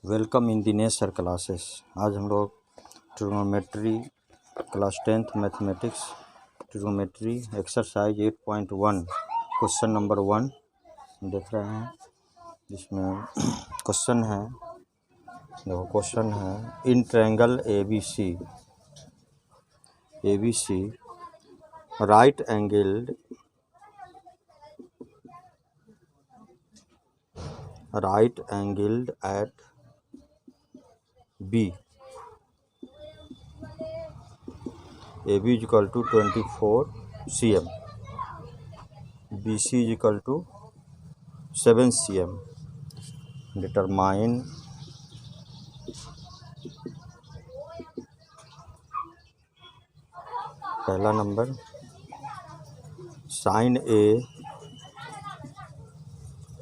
Welcome in Dinesh sir classes. आज हम लोग trigonometry class 10th mathematics trigonometry exercise 8.1 question number 1 देख रहे हैं, जिसमें क्वेश्चन है, देखो क्वेश्चन है in triangle A B C right angled at B, AB is equal to 24 cm, BC is equal to 7 cm. Determine पहला number sin A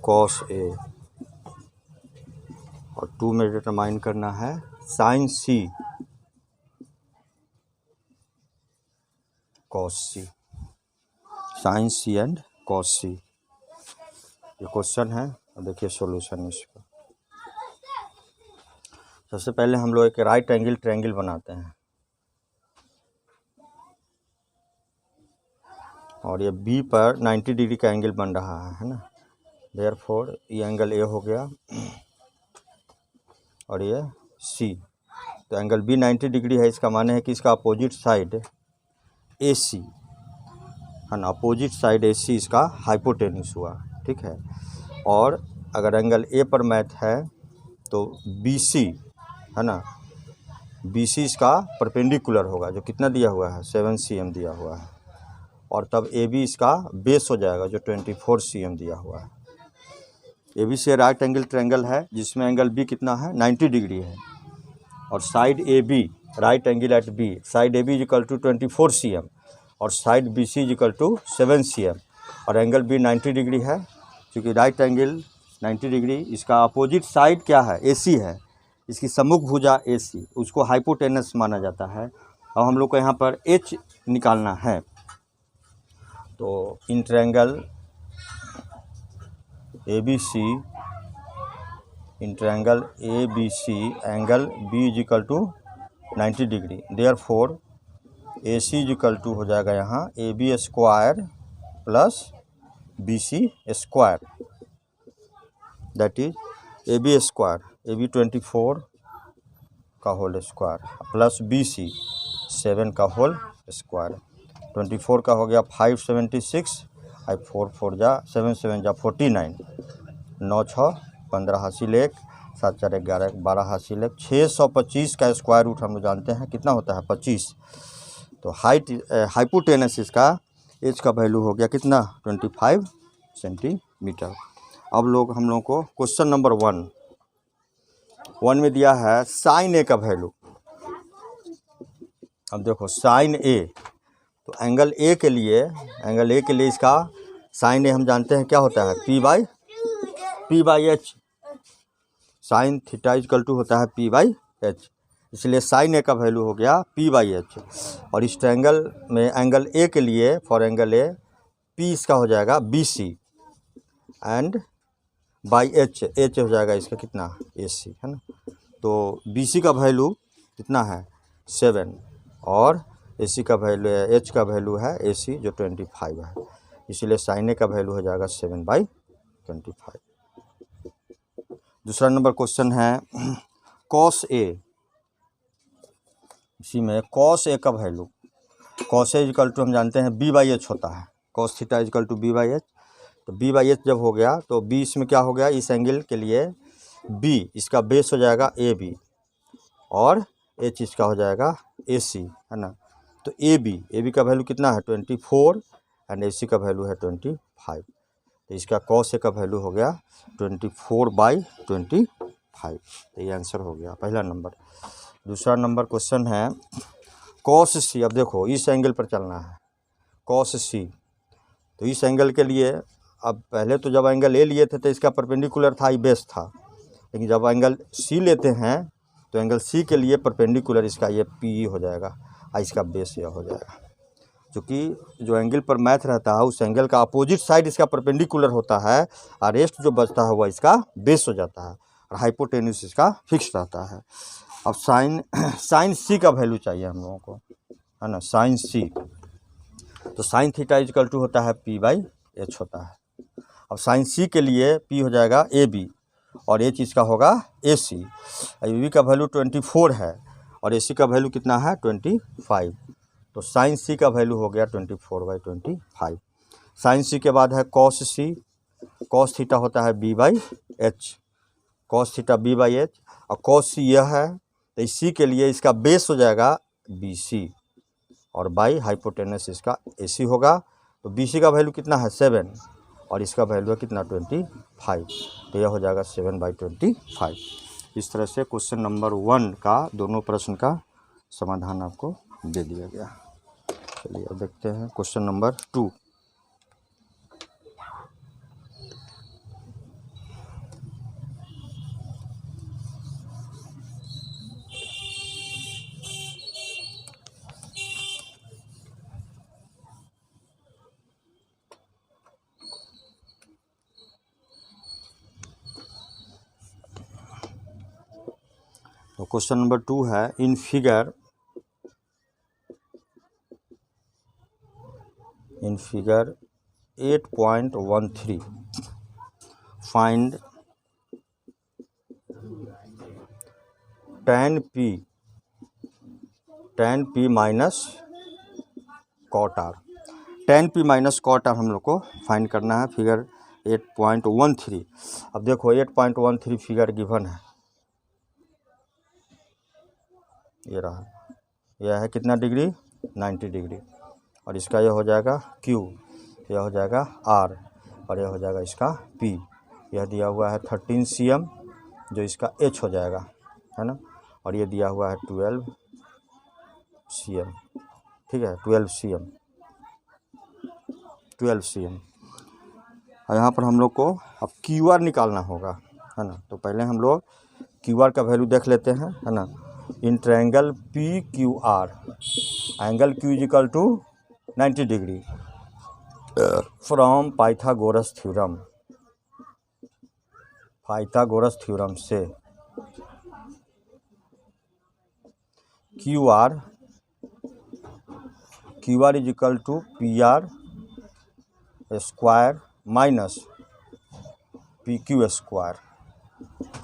cos A, और 2 में डिटरमाइन करना है sin C cos C, sin C and cos C। ये question है और देखिए solution इसका। सबसे पहले हम लोग एक राइट एंगल ट्रायंगल बनाते हैं, और ये B पर 90 डिग्री का एंगल बन रहा है ना। देयरफॉर ये एंगल A हो गया और ये C, तो एंगल B 90 डिग्री है। इसका माने है कि इसका अपोजिट साइड AC है ना, अपोजिट साइड AC इसका हाइपोटेन्यूस हुआ, ठीक है। और अगर एंगल A पर मैथ है तो BC है ना, BC इसका परपेंडिकुलर होगा, जो कितना दिया हुआ है 7 cm दिया हुआ है, और तब AB इसका बेस हो जाएगा जो 24 cm दिया हुआ है। AB से राइट एंगल ट्रायंगल है जिसमें एंगल B कितना है 90 डिग्री है, और side AB right angle at B, side AB is equal to 24 cm और side BC is equal to 7 cm, और एंगल B 90 डिग्री है। क्योंकि राइट एंगल 90 डिग्री, इसका अपोजिट साइड क्या है AC है, इसकी सम्मुख भुजा AC, उसको हाइपोटेनस माना जाता है। और हम लोग को यहाँ पर H निकालना है। तो in triangle ABC, in triangle ABC angle B is equal to 90 degree, therefore AC is equal to हो जाएगा यहाँ AB square plus BC square, that is AB square, AB 24 का होल स्क्वायर प्लस BC 7 का whole square. 24 का हो गया 576, 4 4 जा 7 7 जा 49, 9 6 15 हासिल 1, 7 4 11 12 हासिल 1, 625 का स्क्वायर रूट हम लोग जानते हैं कितना होता है 25। तो हाइपोटेनस इसका एच का वैल्यू हो गया कितना 25 सेंटीमीटर। अब हम लोग को क्वेश्चन नंबर 1 में दिया है साइन ए का वैल्यू। अब देखो साइन ए, तो एंगल ए के लिए इसका साइन ए हम जानते हैं क्या होता है P by H, sine theta equal to होता है P बाई एच, इसलिए साइन ए का वैल्यू हो गया P बाई एच। और इस ट्रायंगल में एंगल ए के लिए, फॉर एंगल ए P इसका हो जाएगा BC एंड बाई एच हो जाएगा इसका कितना AC है ना। तो BC का वैल्यू कितना है 7, और AC का वैल्यू है, H का वैल्यू है AC जो 25 है, इसलिए साइन ए का वैल्यू हो जाएगा 7/25। दूसरा नंबर क्वेश्चन है कॉस ए। इसी में कॉस ए का value, cos A equal to हम जानते हैं B बाई एच होता है, cos theta equal to B by H. तो B बाई एच जब हो गया तो B इसमें क्या हो गया, इस एंगल के लिए B इसका बेस हो जाएगा AB, और H इसका हो जाएगा AC है ना। तो AB का वैल्यू कितना है 24 एंड AC का वैल्यू है 25, तो इसका कॉस ए का वैल्यू हो गया 24/25। तो ये आंसर हो गया पहला नंबर। दूसरा नंबर क्वेश्चन है कॉस सी। अब देखो इस एंगल पर चलना है कॉस सी, तो इस एंगल के लिए, अब पहले तो जब एंगल ए लिए थे तो इसका परपेंडिकुलर था, ये बेस था, लेकिन जब एंगल सी लेते हैं तो एंगल सी के लिए परपेंडिकुलर इसका ये PE हो जाएगा, और इसका बेस यह हो जाएगा। क्योंकि जो एंगल पर मैथ रहता है उस एंगल का अपोजिट साइड इसका परपेंडिकुलर होता है, और रेस्ट जो बचता है वह इसका बेस हो जाता है। और हाइपोटेन्यूस इसका फिक्स रहता है। अब साइन सी का वैल्यू चाहिए हम लोगों को, है ना, साइन सी। तो साइन थीटा इजकल टू होता है पी बाई एच होता है। अब साइन सी के लिए पी हो जाएगा ए बी और एच इसका होगा ए सी। ए बी का वैल्यू 24 है और ए सी का वैल्यू कितना है 25। तो साइन सी का वैल्यू हो गया 24/25। साइन सी के बाद है कॉस सी। कॉस थीटा होता है B by H, cos theta B by H. और कॉस सी यह है तो इस सी के लिए इसका बेस हो जाएगा बी सी और बाई हाइपोटेनस इसका ए सी होगा। तो बी सी का वैल्यू कितना है 7 और इसका वैल्यू है कितना 25। तो यह हो जाएगा 7/25। इस तरह से क्वेश्चन नंबर 1 का दोनों प्रश्न का समाधान आपको दे दिया गया। चलिए अब देखते हैं क्वेश्चन नंबर 2। तो क्वेश्चन नंबर 2 है in figure 8.13 find tan p minus cot R. tan p minus cot R हम लोग को फाइंड करना है फिगर 8.13। अब देखो 8.13 फिगर गिवन है, ये रहा, यह है कितना डिग्री 90 डिग्री और इसका यह हो जाएगा Q, यह हो जाएगा R और यह हो जाएगा इसका P। यह दिया हुआ है 13 cm जो इसका H हो जाएगा, है ना, और ये दिया हुआ है 12 cm, ठीक है 12 cm। और यहाँ पर हम लोग को अब QR निकालना होगा, है ना। तो पहले हम लोग QR का वैल्यू देख लेते हैं, है ना। In triangle PQR angle Q equal to 90 degree from Pythagoras theorem से QR is equal to PR square minus PQ square,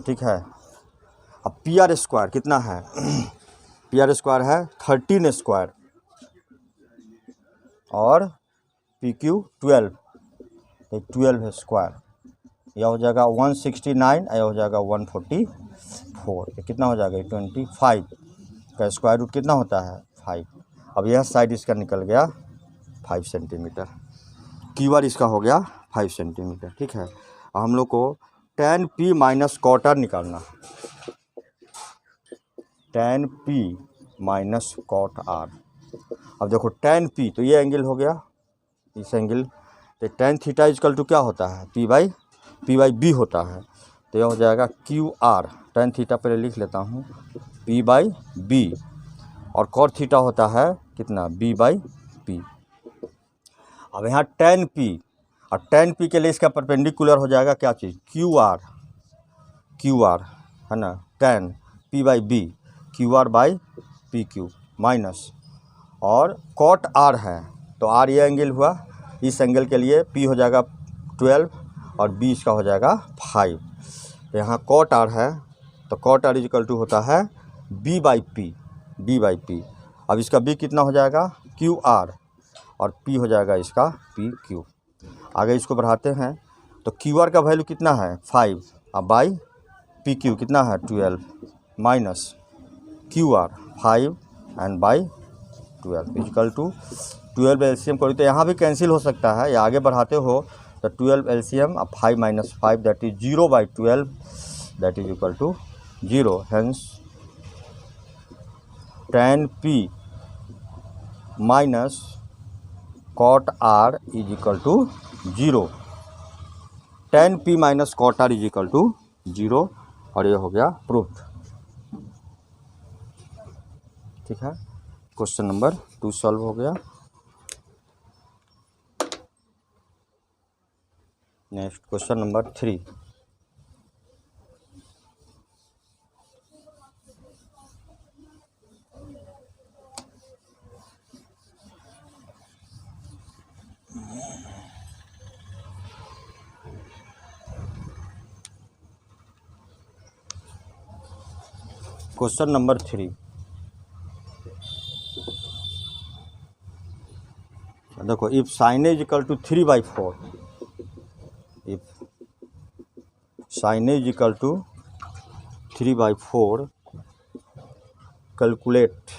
ठीक है। अब PR स्क्वायर कितना है PR स्क्वायर है 13 स्क्वायर और PQ 12, तो 12 स्क्वायर, यह हो जाएगा 169, यह हो जाएगा 144, ये कितना हो जाएगा 25 का स्क्वायर रूट कितना होता है 5। अब यह साइड इसका निकल गया 5 सेंटीमीटर, QR इसका हो गया 5 सेंटीमीटर, ठीक है। हम लोग को tan P minus cot R निकालना, tan P minus cot R. अब देखो tan P तो ये एंगल हो गया, इस एंगल, तो tan थीटा इजकल टू क्या होता है P बाई B होता है। तो यह हो जाएगा QR, tan थीटा पहले लिख लेता हूँ P बाई B और cot थीटा होता है कितना B बाई P। अब यहाँ tan P और tan P के लिए इसका परपेंडिकुलर हो जाएगा क्या चीज़ QR, है ना, tan P by B QR by PQ minus, और cot R है तो R ये एंगल हुआ, इस एंगल के लिए P हो जाएगा 12 और B इसका हो जाएगा 5। तो यहाँ cot R है तो cot R इक्वल टू होता है B बाई P। अब इसका B कितना हो जाएगा QR और P हो जाएगा इसका PQ। आगे इसको बढ़ाते हैं तो QR का वैल्यू कितना है 5 और बाई PQ कितना है 12 minus QR 5 and by 12 equal to 12 LCM करो तो यहाँ भी कैंसिल हो सकता है, या आगे बढ़ाते हो तो 12 एलसीएम और 5 minus 5 that is 0/12 that is equal to 0। Hence tan P minus cot R is equal to 0, tan P minus cot R is equal to 0 और ये हो गया प्रूफ, ठीक है। क्वेश्चन नंबर 2 सॉल्व हो गया। Next question number 3। Question number 3, देखो if sine is equal to 3/4, if sine is equal to 3/4, calculate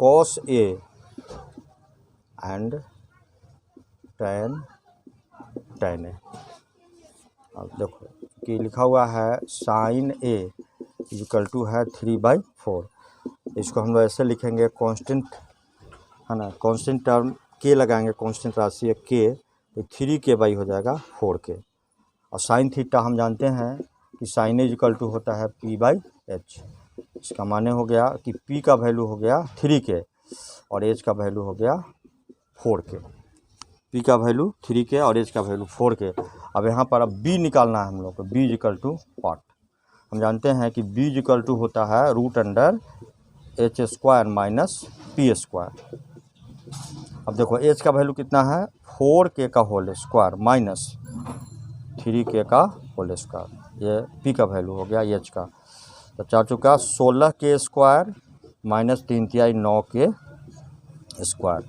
cos A and tan A। अब देखो कि लिखा हुआ है साइन A इक्वल टू है 3/4, इसको हम लोग ऐसे लिखेंगे, कांस्टेंट है ना, कांस्टेंट टर्म के लगाएंगे, कांस्टेंट राशि है के, तो 3k हो जाएगा 4k। और साइन थीटा हम जानते हैं कि साइन इज इक्वल टू होता है p/h। इसका माने हो गया कि p का वैल्यू हो गया 3k और h का वैल्यू हो गया 4k। p का वैल्यू 3k और h का वैल्यू 4k। अब यहाँ पर अब b निकालना है हम लोग को, b is equal to part. हम जानते हैं कि b इज इक्वल टू होता है √h² - p²। अब देखो h का वैल्यू कितना है, 4k का होल स्क्वायर माइनस 3k का होल स्क्वायर, ये p का वैल्यू हो गया h का। तो 4 चुका 16k स्क्वायर माइनस 3 तिहाई 9k स्क्वायर,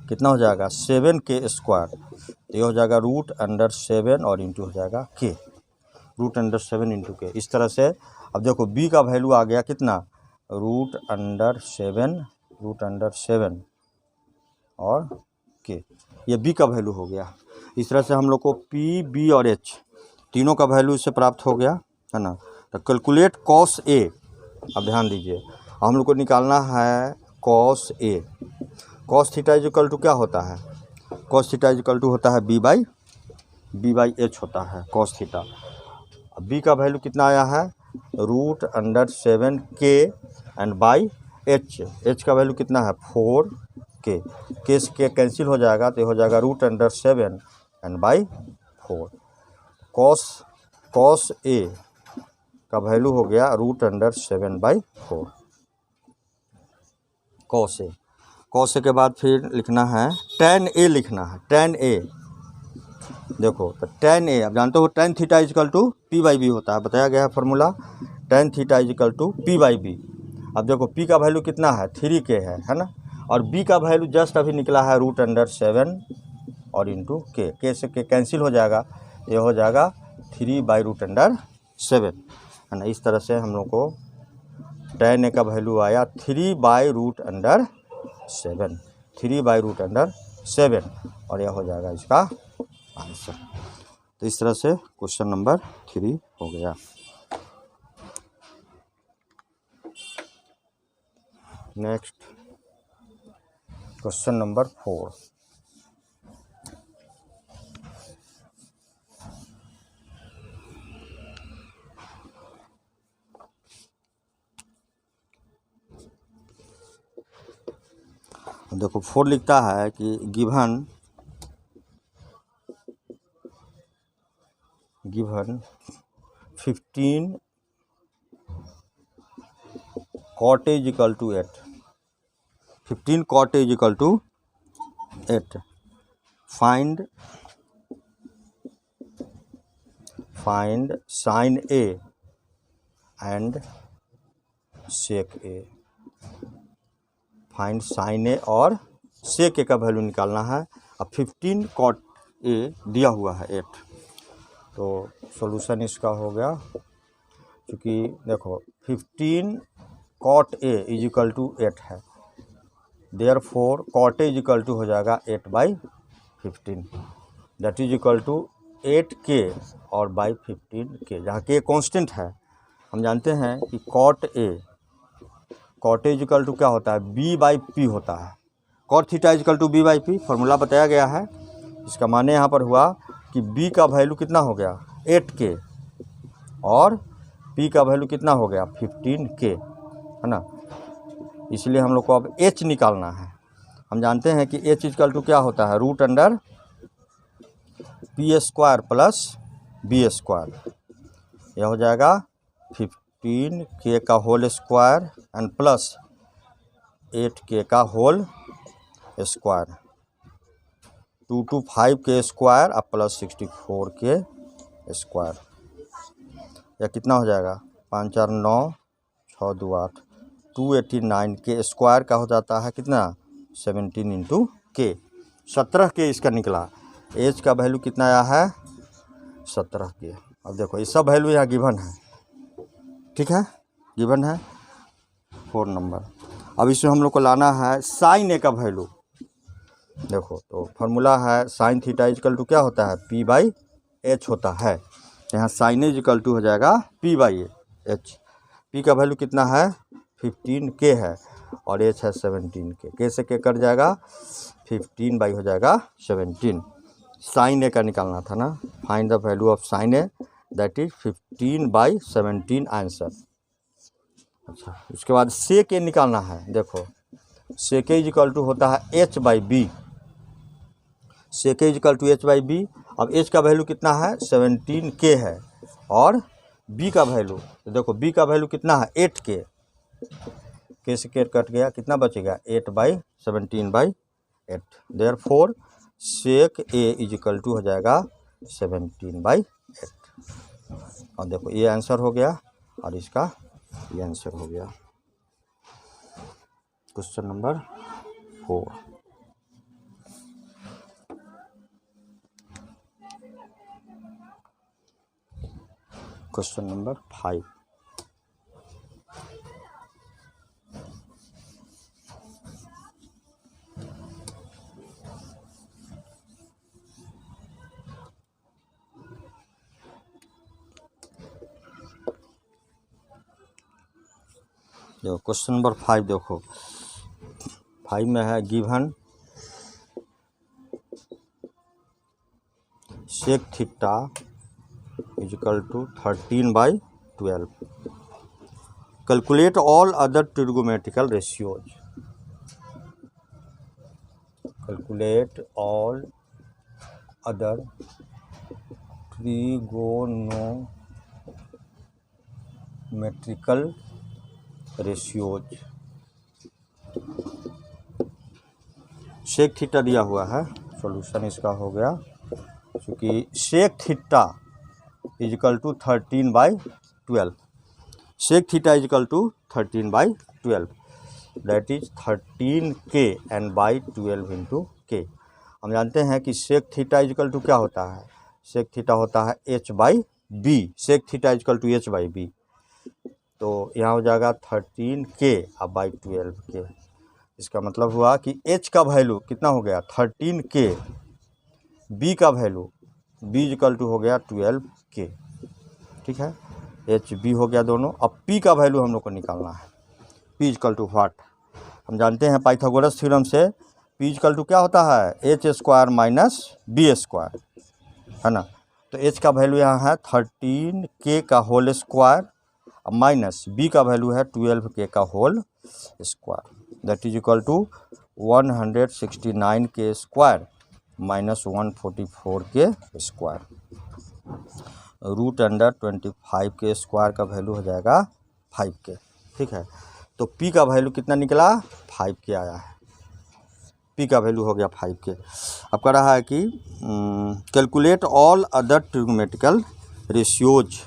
कितना हो जाएगा 7k स्क्वायर। तो ये हो जाएगा √7 और इंटू हो जाएगा k, √7 इंटू k। इस तरह से अब देखो b का वैल्यू आ गया कितना, √7 और k, ये b का वैल्यू हो गया। इस तरह से हम लोग को p, b और h तीनों का वैल्यू इससे प्राप्त हो गया है ना। तो कैलकुलेट cos A, अब ध्यान दीजिए हम लोग को निकालना है cos A। cos theta is equal to क्या होता है, cos theta is equal to होता है b/h होता है cos थीटा। अब b का वैल्यू कितना आया है, √7k एंड बाई h का वैल्यू कितना है 4k, k से k कैंसिल हो जाएगा तो हो जाएगा √7 एंड बाई 4। cos A का वैल्यू हो गया √7/4 cos A के बाद फिर लिखना है tan A, लिखना है tan A। देखो तो tan A अब जानते हो tan theta is equal to p/b होता है, बताया गया है formula, tan theta is equal to p/b। अब देखो p का वैल्यू कितना है 3k है ना, और b का वैल्यू जस्ट अभी निकला है √7 और इंटू k से k कैंसिल हो जाएगा, ये हो जाएगा 3/√7 है ना। इस तरह से हम लोग को tan A का वैल्यू आया 3/√7 और यह हो जाएगा इसका आंसर। तो इस तरह से क्वेश्चन नंबर 3 हो गया। नेक्स्ट क्वेश्चन नंबर 4, देखो 4 लिखता है कि given 15 cot A equal to 8, 15 cot A equal to 8, find sin A and sec A। Find sin A और sec A का वैल्यू निकालना है। अब 15 cot A दिया हुआ है 8, तो सॉल्यूशन इसका हो गया, क्योंकि देखो 15 cot A is equal to 8 है, therefore cot A is equal to हो जाएगा 8/15, that is equal to 8k और बाई 15k, जहाँ k कांस्टेंट है। हम जानते हैं कि cot A is equal to क्या होता है b/p होता है, cot theta is equal to b/p formula बताया गया है। इसका माने यहाँ पर हुआ कि b का वैल्यू कितना हो गया 8k और p का वैल्यू कितना हो गया 15k है ना। इसलिए हम लोग को अब h निकालना है। हम जानते हैं कि h इक्वल टू क्या होता है √p² प्लस b², यह हो जाएगा 15k का whole square and plus 8k का whole square, 2 to 5k square और प्लस 64k स्क्वायर, या कितना हो जाएगा 5 4 9 6 2 8 289 के स्क्वायर का हो जाता है कितना 17 इंटू के, 17 के इसका निकला। एच का वैल्यू कितना आया है 17 के। अब देखो ये सब वैल्यू यहाँ गिवन है, ठीक है, गिवन है 4 नंबर। अब इसमें हम लोग को लाना है साइन ए का वैल्यू। देखो तो फॉर्मूला है साइन थीटा इजकल टू क्या होता है पी बाई एच होता है। यहाँ साइन ए इजकल टू हो जाएगा पी बाई एच। पी का वैल्यू कितना है 15 के है और एच है 17 के से के कट जाएगा 15 बाई हो जाएगा 17। साइन ए का निकालना था ना, find the value of sine A that is 15 by 17 answer. अच्छा उसके बाद सेक ए निकालना है। देखो सेक ए इजकल टू होता है H by B, sec A is equal to H by B. अब एच का वैल्यू कितना है 17 के है और बी का वैल्यू, तो देखो बी का वैल्यू कितना है 8 के से के कट गया, कितना बचेगा 8 by 17 by 8। Therefore sec A is equal to हो जाएगा 17 बाई 8। और देखो ये आंसर हो गया और इसका ये आंसर हो गया। Question number 4। Question number 5। देखो क्वेश्चन नंबर 5 देखो 5 में है given sec theta is equal to 13 by 12। Calculate all other trigonometrical ratios. Calculate all other trigonometrical ratios. Sec theta दिया हुआ है, सॉल्यूशन इसका हो गया क्योंकि sec theta is equal to 13 by 12। Sec theta is equal to 13 by 12 that is 13 के and by 12 into के। हम जानते हैं कि सेक थीटा इजकल टू क्या होता है, सेक थीटा होता है H by B, sec theta is equal to H by B. तो यहाँ हो जाएगा 13 के अब बाई 12 के। इसका मतलब हुआ कि एच का वैल्यू कितना हो गया 13 के, बी का वैल्यू बी इजकल टू हो गया 12 के, ठीक है, एच बी हो गया दोनों। अब पी का वैल्यू हम लोग को निकालना है, पी इजकल टू व्हाट। हम जानते हैं पाइथागोरस थ्योरम से पी इजकल टू क्या होता है H square minus B square, है ना। तो एच का वैल्यू यहाँ है 13 के का होल स्क्वायर माइनस बी का वैल्यू है 12 के का whole square that is equal to 169 K square minus 144 के स्क्वायर। रूट अंडर 25 के स्क्वायर का वैल्यू हो जाएगा 5 के, ठीक है। तो पी का वैल्यू कितना निकला 5 के आया है, पी का वैल्यू हो गया 5 के। अब कह रहा है कि calculate all other trigonometrical ratios.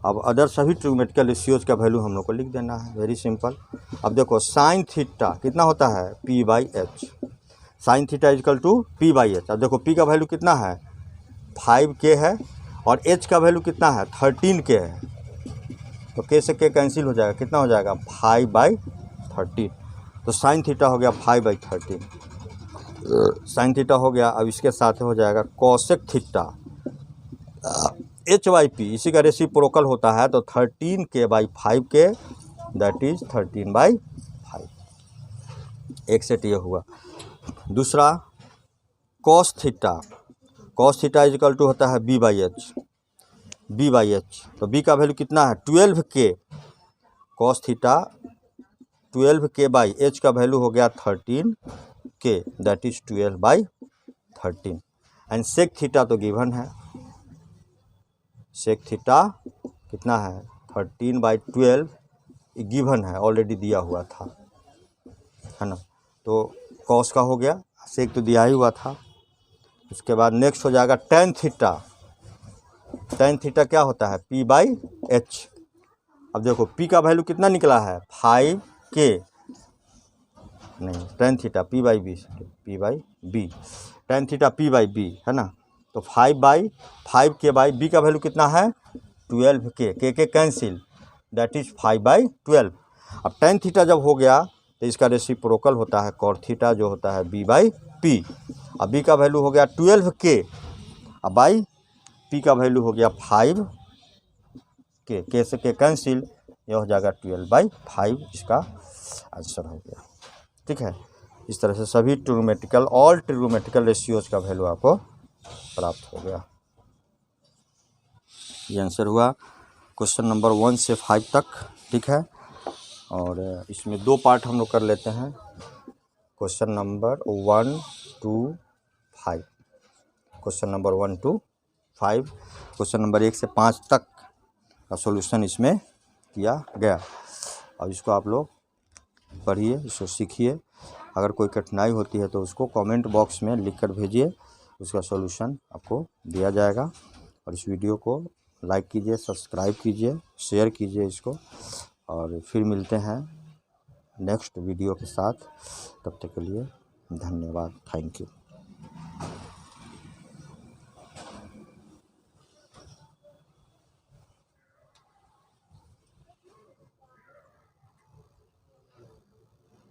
अब अदर सभी ट्रिगोमेट्रिकल रेशियोज का वैल्यू हम लोग को लिख देना है, वेरी सिंपल। अब देखो साइन थीटा कितना होता है P by H, sine theta is equal to P by H. अब देखो पी का वैल्यू कितना है 5 के है और एच का वैल्यू कितना है 13 के है, तो के से के कैंसिल हो जाएगा, कितना हो जाएगा 5 बाई 13। तो साइन थीटा हो गया 5 बाई 13, साइन थीटा हो गया। अब इसके साथ हो जाएगा cosec theta H by P, इसी का रेसिप्रोकल होता है, तो 13 के बाई 5 के दैट इज 13 बाई 5। एक सेट ये हुआ। दूसरा cos theta, cos theta is equal to होता है B by H, B by H. तो बी का वैल्यू कितना है 12 के, कॉस थीटा 12 के बाई एच का वैल्यू हो गया 13 K that is 12 by 13। And sec theta तो गिवन है, सेक थीटा कितना है 13 बाई 12 गिवन है, ऑलरेडी दिया हुआ था, है ना। तो कॉस का हो गया, सेक तो दिया ही हुआ था। उसके बाद नेक्स्ट हो जाएगा टेन थीटा, tan थीटा क्या होता है P/h। अब देखो P का वैल्यू कितना निकला है 5K, नहीं tan theta P/b, tan theta P/b है ना। तो 5/5K/b का वैल्यू कितना है 12K, के कैंसिल, दैट इज 5/12। अब tan थीटा जब हो गया तो इसका रेसिप्रोकल होता है cot थीटा जो होता है B/P। अब B का वैल्यू हो गया 12K, अब बाई P का वैल्यू हो गया 5K, K से K कैंसिल, यह हो जाएगा 12/5, इसका आंसर हो गया। ठीक है, इस तरह से सभी ट्रिग्नोमेट्रिकल ऑल ट्रिग्नोमेट्रिकल रेशियोज का वैल्यू आपको प्राप्त हो गया। ये आंसर हुआ क्वेश्चन नंबर 1 से 5 तक। ठीक है, और इसमें 2 पार्ट हम लोग कर लेते हैं, question number 1 to 5, question number 1 to 5, question number 1 से 5 तक का सॉल्यूशन इसमें किया गया। अब इसको आप लोग पढ़िए, इसको सीखिए। अगर कोई कठिनाई होती है तो उसको कमेंट बॉक्स में लिख कर भेजिए, उसका सॉल्यूशन आपको दिया जाएगा। और इस वीडियो को लाइक कीजिए, सब्सक्राइब कीजिए, शेयर कीजिए इसको, और फिर मिलते हैं नेक्स्ट वीडियो के साथ। तब तक के लिए धन्यवाद, थैंक यू।